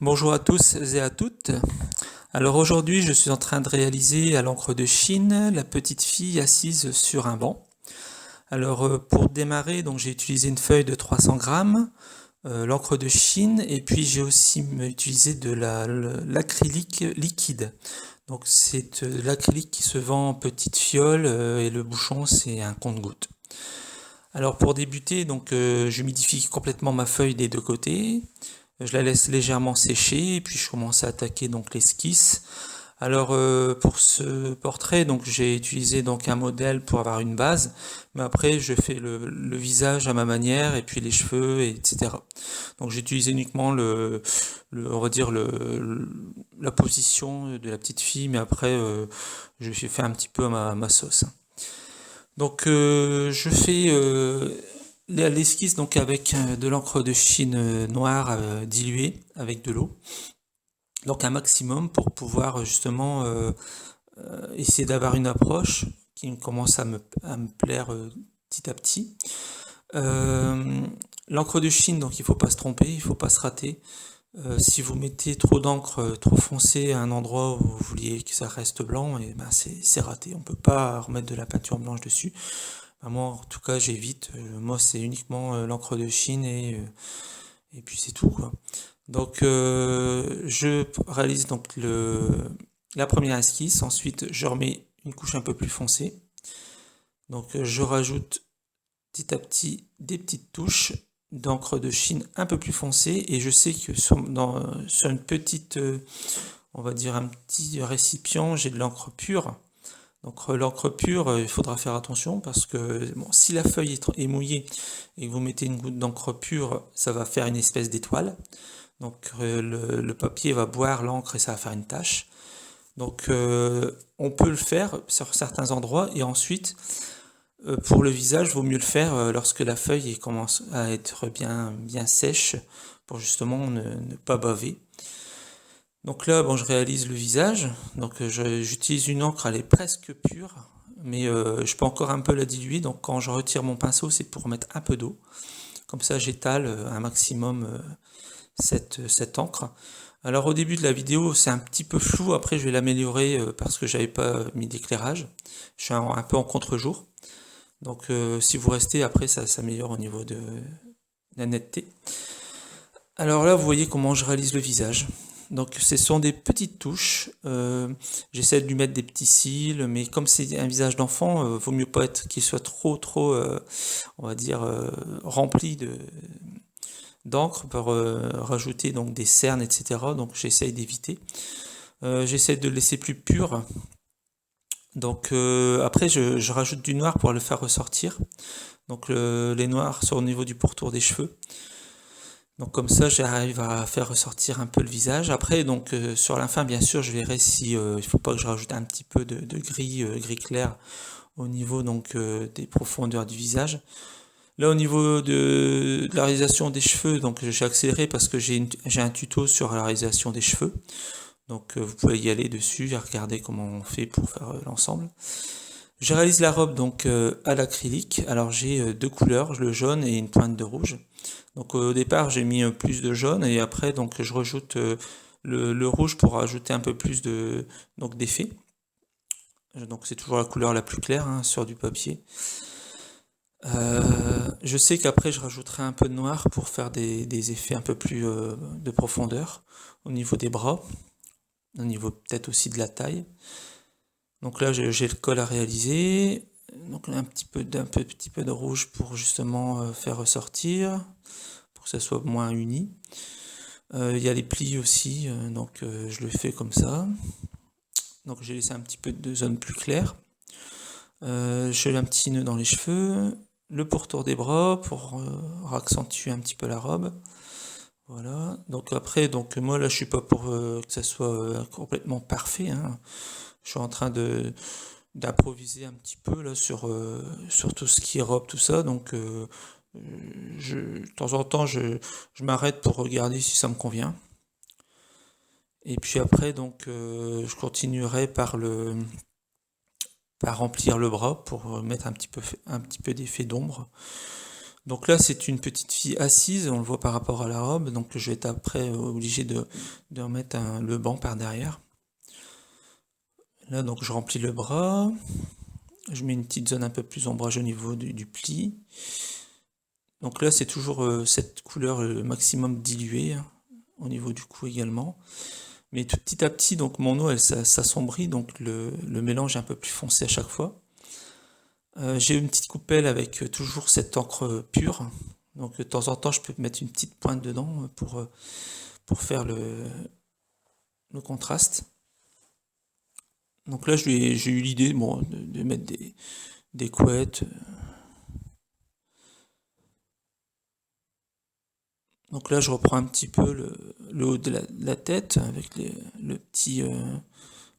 Bonjour à tous et à toutes. Alors aujourd'hui, je suis en train de réaliser à l'encre de Chine la petite fille assise sur un banc. Alors pour démarrer, donc j'ai utilisé une feuille de 300 grammes, l'encre de Chine, et puis j'ai aussi utilisé de l'acrylique liquide. Donc c'est de l'acrylique qui se vend en petite fiole et le bouchon c'est un compte-gouttes. Alors pour débuter, donc j'humidifie complètement ma feuille des deux côtés. Je la laisse légèrement sécher et puis je commence à attaquer donc l'esquisse. Alors pour ce portrait, donc j'ai utilisé donc un modèle pour avoir une base, mais après je fais le visage à ma manière et puis les cheveux, etc. Donc j'ai utilisé uniquement on va dire la position de la petite fille, mais après je fais un petit peu à ma sauce. Donc je fais l'esquisse donc avec de l'encre de Chine noire diluée avec de l'eau. Donc un maximum pour pouvoir justement essayer d'avoir une approche qui commence à me plaire petit à petit. L'encre de Chine, donc il ne faut pas se tromper, il ne faut pas se rater. Si vous mettez trop d'encre trop foncée à un endroit où vous vouliez que ça reste blanc, et ben c'est raté. On ne peut pas remettre de la peinture blanche dessus. Ben moi, en tout cas, j'évite. Moi, c'est uniquement l'encre de Chine et puis c'est tout, quoi. Donc, je réalise donc la première esquisse. Ensuite, je remets une couche un peu plus foncée. Donc, je rajoute petit à petit des petites touches d'encre de Chine un peu plus foncée. Et je sais que sur une petite, on va dire un petit récipient, j'ai de l'encre pure. Donc l'encre pure, il faudra faire attention parce que bon, si la feuille est mouillée et que vous mettez une goutte d'encre pure, ça va faire une espèce d'étoile. Donc le papier va boire l'encre et ça va faire une tache. Donc on peut le faire sur certains endroits et ensuite pour le visage, il vaut mieux le faire lorsque la feuille commence à être bien sèche pour justement ne pas baver. Donc là, bon, je réalise le visage. Donc j'utilise une encre, elle est presque pure, mais je peux encore un peu la diluer. Donc quand je retire mon pinceau, c'est pour mettre un peu d'eau. Comme ça, j'étale un maximum cette encre. Alors au début de la vidéo, c'est un petit peu flou. Après, je vais l'améliorer parce que j'avais pas mis d'éclairage. Je suis un peu en contre-jour. Donc si vous restez, après, ça s'améliore au niveau de la netteté. Alors là, vous voyez comment je réalise le visage. Donc ce sont des petites touches. J'essaie de lui mettre des petits cils, mais comme c'est un visage d'enfant, vaut mieux pas qu'il soit trop, on va dire, rempli d'encre pour rajouter donc des cernes, etc. Donc j'essaie d'éviter. J'essaie de le laisser plus pur. Donc après, je rajoute du noir pour le faire ressortir. Donc les noirs sont au niveau du pourtour des cheveux. Donc comme ça, j'arrive à faire ressortir un peu le visage. Après, donc sur la fin, bien sûr, je verrai si il faut pas que je rajoute un petit peu de gris clair au niveau donc des profondeurs du visage. Là, au niveau de la réalisation des cheveux, donc j'ai accéléré parce que j'ai un tuto sur la réalisation des cheveux. Donc vous pouvez y aller dessus et regarder comment on fait pour faire l'ensemble. Je réalise la robe donc à l'acrylique. Alors j'ai deux couleurs, le jaune et une pointe de rouge. Donc au départ j'ai mis plus de jaune et après donc je rajoute le rouge pour rajouter un peu plus d'effet. Donc c'est toujours la couleur la plus claire hein, sur du papier. Je sais qu'après je rajouterai un peu de noir pour faire des effets un peu plus de profondeur au niveau des bras, au niveau peut-être aussi de la taille. Donc là j'ai le col à réaliser, donc un petit peu de rouge pour justement faire ressortir, pour que ça soit moins uni. Il y a les plis aussi, donc je le fais comme ça. Donc j'ai laissé un petit peu de zone plus claire. Je fais un petit nœud dans les cheveux, le pourtour des bras pour accentuer un petit peu la robe. Voilà. Donc après, donc moi là je suis pas pour que ça soit complètement parfait. Hein. Je suis en train d'improviser un petit peu là sur tout ce qui est robe, tout ça. Donc de temps en temps je m'arrête pour regarder si ça me convient. Et puis après donc je continuerai par remplir le bras pour mettre un petit peu d'effet d'ombre. Donc là, c'est une petite fille assise, on le voit par rapport à la robe, donc je vais être après obligé de remettre le banc par derrière. Là, donc je remplis le bras, je mets une petite zone un peu plus ombrage au niveau du pli. Donc là, c'est toujours cette couleur maximum diluée, hein, au niveau du cou également. Mais tout petit à petit, donc mon eau, elle s'assombrit, donc le mélange est un peu plus foncé à chaque fois. J'ai une petite coupelle avec toujours cette encre pure. Donc de temps en temps, je peux mettre une petite pointe dedans pour faire le contraste. Donc là, j'ai eu l'idée bon, de mettre des couettes. Donc là, je reprends un petit peu le haut de la tête avec le petit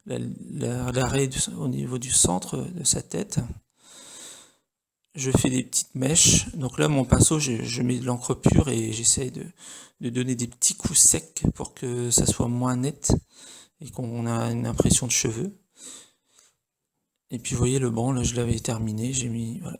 l'arrêt au niveau du centre de sa tête. Je fais des petites mèches. Donc là, mon pinceau, je mets de l'encre pure et j'essaye de donner des petits coups secs pour que ça soit moins net et qu'on a une impression de cheveux. Et puis vous voyez le banc, là je l'avais terminé, j'ai mis voilà,